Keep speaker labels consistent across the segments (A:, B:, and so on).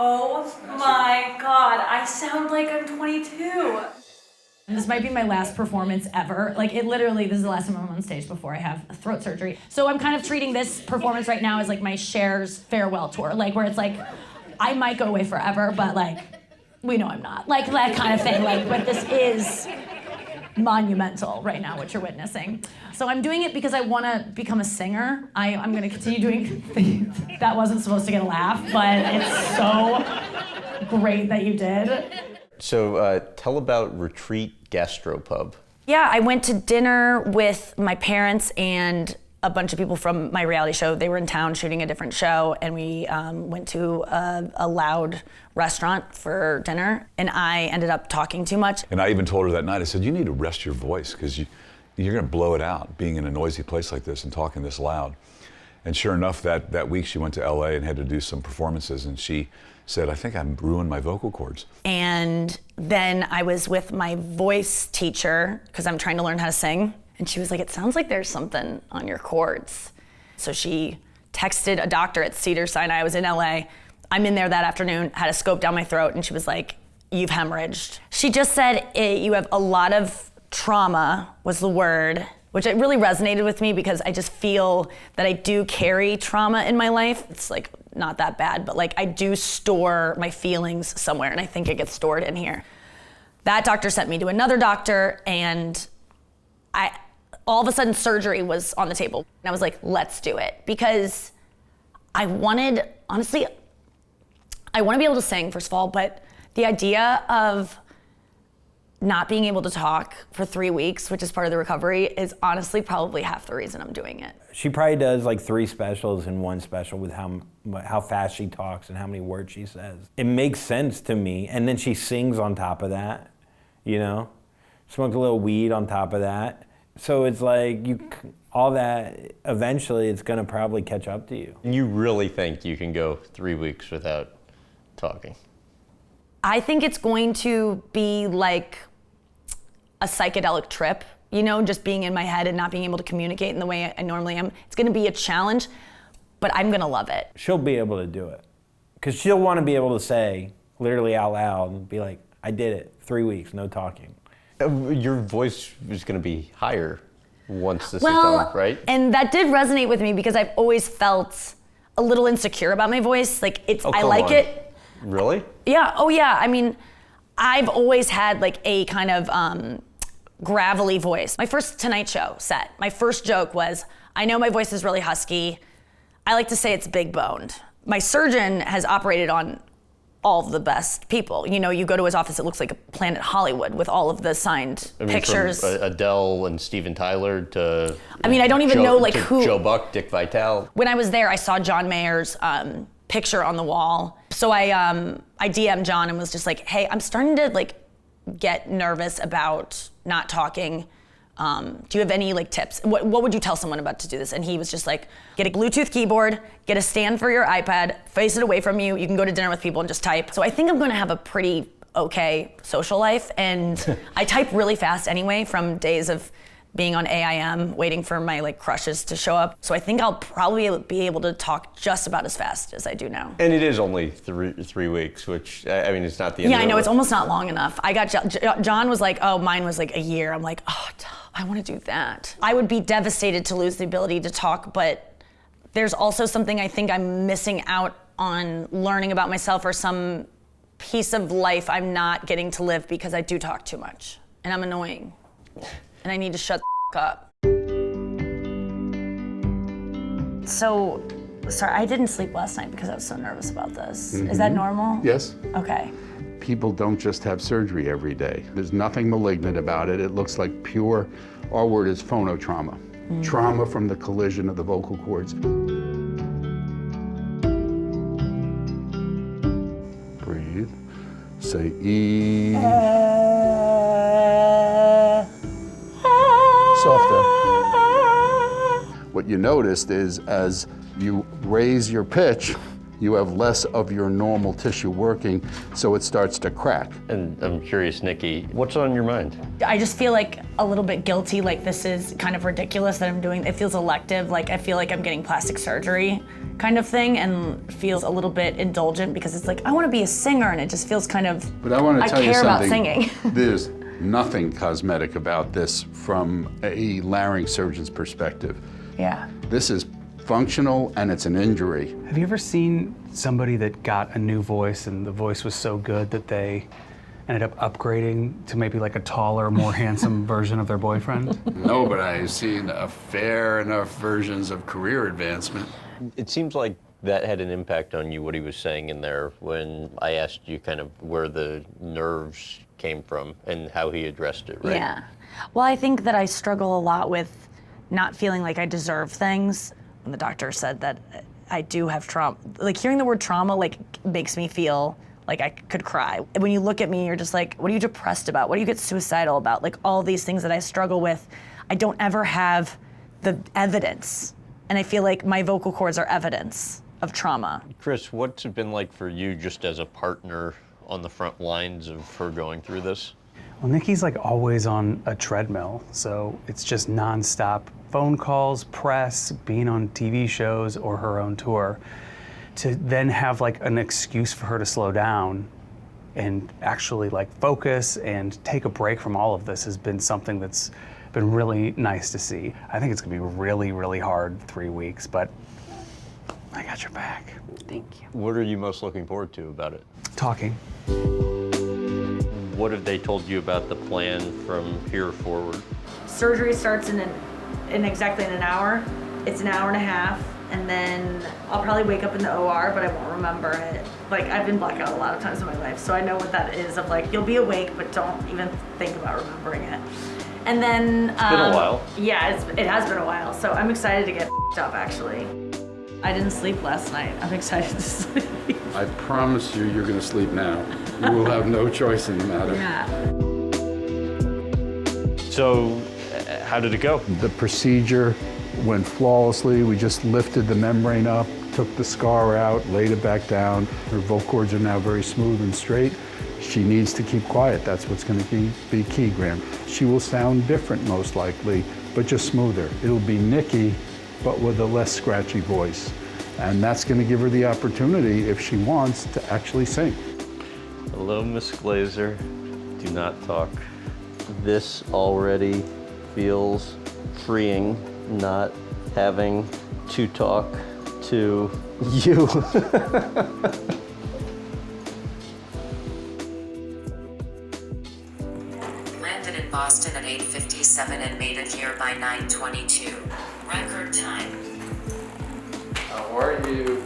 A: Oh my God, I sound like I'm 22.
B: This might be my last performance ever. Like it literally, this is the last time I'm on stage before I have throat surgery. So I'm kind of treating this performance right now as like my Cher's farewell tour, like where it's like, I might go away forever, but like, we know I'm not. Like that kind of thing, like, but this is monumental right now, what you're witnessing. So I'm doing it because I want to become a singer. I'm going to continue doing that wasn't supposed to get a laugh, but it's so great that you did.
C: So tell about Retreat Gastropub.
B: Yeah, I went to dinner with my parents and a bunch of people from my reality show. They were in town shooting a different show, and we went to a loud restaurant for dinner, and I ended up talking too much.
D: And I even told her that night, I said, you need to rest your voice, because you're gonna blow it out being in a noisy place like this and talking this loud. And sure enough, that week she went to LA and had to do some performances, and she said, I think I've ruined my vocal cords.
B: And then I was with my voice teacher, because I'm trying to learn how to sing. And she was like, it sounds like there's something on your cords. So she texted a doctor at Cedars-Sinai. I was in LA. I'm in there that afternoon, had a scope down my throat, and she was like, you've hemorrhaged. She just said, you have a lot of trauma, was the word, which it really resonated with me because I just feel that I do carry trauma in my life. It's like not that bad, but like I do store my feelings somewhere, and I think it gets stored in here. That doctor sent me to another doctor, and all of a sudden surgery was on the table. And I was like, let's do it. Because I wanted, honestly, I want to be able to sing, first of all, but the idea of not being able to talk for 3 weeks, which is part of the recovery, is honestly probably half the reason I'm doing it.
E: She probably does like 3 specials in one special with how fast she talks and how many words she says. It makes sense to me. And then she sings on top of that, you know? Smoked a little weed on top of that. So it's like, all that, eventually it's gonna probably catch up to you.
C: You really think you can go 3 weeks without talking?
B: I think it's going to be like a psychedelic trip, you know, just being in my head and not being able to communicate in the way I normally am. It's gonna be a challenge, but I'm gonna love it.
E: She'll be able to do it. Because she'll wanna be able to say, literally out loud, and be like, I did it, 3 weeks, no talking.
C: Your voice is going to be higher once this is done, right?
B: And that did resonate with me because I've always felt a little insecure about my voice. Like I like it.
C: Really?
B: Yeah. Oh yeah. I mean, I've always had like a kind of gravelly voice. My first Tonight Show set, my first joke was, I know my voice is really husky. I like to say it's big boned. My surgeon has operated on all of the best people. You know, you go to his office, it looks like a Planet Hollywood with all of the signed pictures.
C: From Adele and Steven Tyler to...
B: I mean, I don't even know like who...
C: Joe Buck, Dick Vitale.
B: When I was there, I saw John Mayer's picture on the wall. So I DM'd John and was just like, hey, I'm starting to like get nervous about not talking. Do you have any like tips? What would you tell someone about to do this? And he was just like, get a Bluetooth keyboard, get a stand for your iPad, face it away from you. You can go to dinner with people and just type. So I think I'm gonna have a pretty okay social life. And I type really fast anyway from days of being on AIM, waiting for my like crushes to show up. So I think I'll probably be able to talk just about as fast as I do now.
C: And it is only three weeks, which, I mean, it's not the end of
B: I know, it's almost not long enough. I got, John was like, oh, mine was like a year. I'm like, oh, I want to do that. I would be devastated to lose the ability to talk, but there's also something I think I'm missing out on learning about myself, or some piece of life I'm not getting to live because I do talk too much. And I'm annoying. And I need to shut the up. So, sorry, I didn't sleep last night because I was so nervous about this. Mm-hmm. Is that normal?
F: Yes.
B: Okay.
F: People don't just have surgery every day. There's nothing malignant about it. It looks like pure, our word is phonotrauma. Trauma from the collision of the vocal cords. Breathe. Say E. Softer. What you noticed is as you raise your pitch, you have less of your normal tissue working, so it starts to crack.
C: And I'm curious, Nikki, what's on your mind?
B: I just feel like a little bit guilty, like this is kind of ridiculous that I'm doing. It feels elective, like I feel like I'm getting plastic surgery. kind of thing, and feels a little bit indulgent because it's like, I want to be a singer, and it just feels kind of,
F: But I want to tell you
B: care about
F: something.
B: singing.
F: There's nothing cosmetic about this from a larynx surgeon's perspective.
B: Yeah.
F: This is functional and it's an injury.
G: Have you ever seen somebody that got a new voice and the voice was so good that they ended up upgrading to maybe like a taller, more handsome version of their boyfriend?
F: No, but I've seen a fair enough versions of career advancement.
C: It seems like that had an impact on you, what he was saying in there, when I asked you kind of where the nerves came from and how he addressed it, right?
B: Yeah. Well, I think that I struggle a lot with not feeling like I deserve things. When the doctor said that I do have trauma, like hearing the word trauma like makes me feel like I could cry. When you look at me, you're just like, what are you depressed about? What do you get suicidal about? Like all these things that I struggle with, I don't ever have the evidence. And I feel like my vocal cords are evidence of trauma.
C: Chris, what's it been like for you just as a partner on the front lines of her going through this?
G: Well, Nikki's like always on a treadmill, so it's just nonstop phone calls, press, being on TV shows or her own tour. To then have like an excuse for her to slow down and actually like focus and take a break from all of this has been something that's been really nice to see. I think it's gonna be really, really hard 3 weeks, but I got your back.
B: Thank you.
C: What are you most looking forward to about it?
G: Talking.
C: What have they told you about the plan from here forward?
B: Surgery starts in exactly an hour. It's an hour and a half, and then I'll probably wake up in the OR, but I won't remember it. Like, I've been blackout a lot of times in my life, so I know what that is of like, you'll be awake, but don't even think about remembering it. And then,
C: It's been a while.
B: Yeah, it has been a while, so I'm excited to get up, actually. I didn't sleep last night. I'm excited to sleep.
F: I promise you, you're gonna sleep now. You will have no choice in the matter.
B: Yeah.
C: So, how did it go?
F: The procedure went flawlessly. We just lifted the membrane up, took the scar out, laid it back down. Her vocal cords are now very smooth and straight. She needs to keep quiet. That's what's going to be key, Graham. She will sound different, most likely, but just smoother. It'll be Nikki, but with a less scratchy voice. And that's going to give her the opportunity, if she wants, to actually sing.
C: Hello, Miss Glaser. Do not talk. This already feels freeing, not having to talk to you.
H: Landed in Boston at 8:57 and made it here by 9:22. Record time.
F: How are you?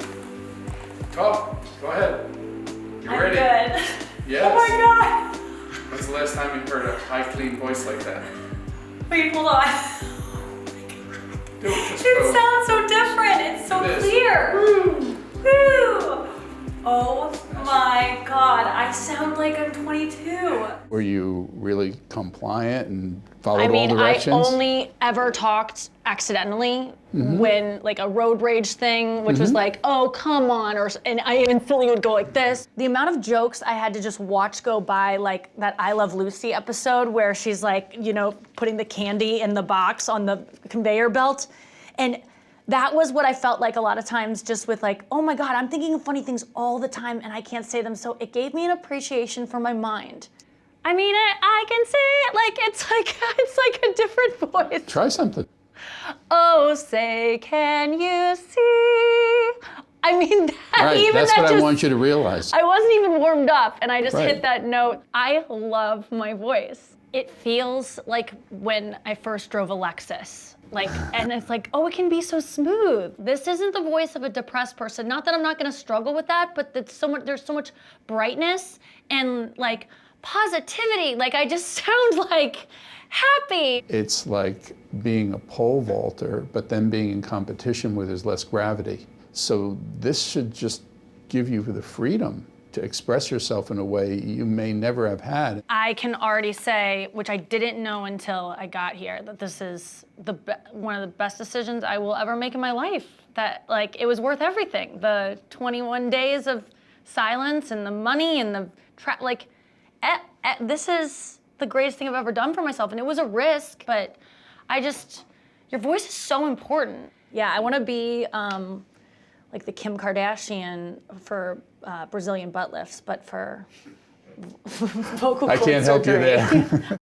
F: Talk. Go ahead. You
A: I'm
F: ready?
A: good.
F: Yes.
A: Oh my god.
F: When's the last time you heard a high, clean voice like that?
A: Wait, hold on.
F: Do it. Just
A: It
F: go.
A: sounds so different. It's so
F: It is.
A: clear. Woo. Oh my god. I sound like I'm 22.
F: Were you really compliant and followed
B: I
F: all
B: mean, I
F: directions?
B: only ever talked accidentally when like a road rage thing, which was like, oh, come on, and I instantly would go like this. The amount of jokes I had to just watch go by, like that I Love Lucy episode where she's like, you know, putting the candy in the box on the conveyor belt. And that was what I felt like a lot of times, just with like, oh my God, I'm thinking of funny things all the time and I can't say them. So it gave me an appreciation for my mind. I mean, I can say it like it's like a different voice.
F: Try something.
B: Oh, say, can you see? I mean,
F: Right, that's what I want you to realize.
B: I wasn't even warmed up, and I just
F: Right.
B: hit that note. I love my voice. It feels like when I first drove a Lexus. Like, and it's like, oh, it can be so smooth. This isn't the voice of a depressed person. Not that I'm not gonna struggle with that, but there's so much brightness and like positivity. Like, I just sound like happy.
F: It's like being a pole vaulter, but then being in competition where there's less gravity. So this should just give you the freedom to express yourself in a way you may never have had.
B: I can already say, which I didn't know until I got here, that this is one of the best decisions I will ever make in my life. That like it was worth everything. The 21 days of silence and the money and the this is the greatest thing I've ever done for myself. And it was a risk, but your voice is so important. Yeah, I want to be like the Kim Kardashian for Brazilian butt lifts, but for vocal
F: I
B: cord
F: can't help you
B: surgery.
F: there.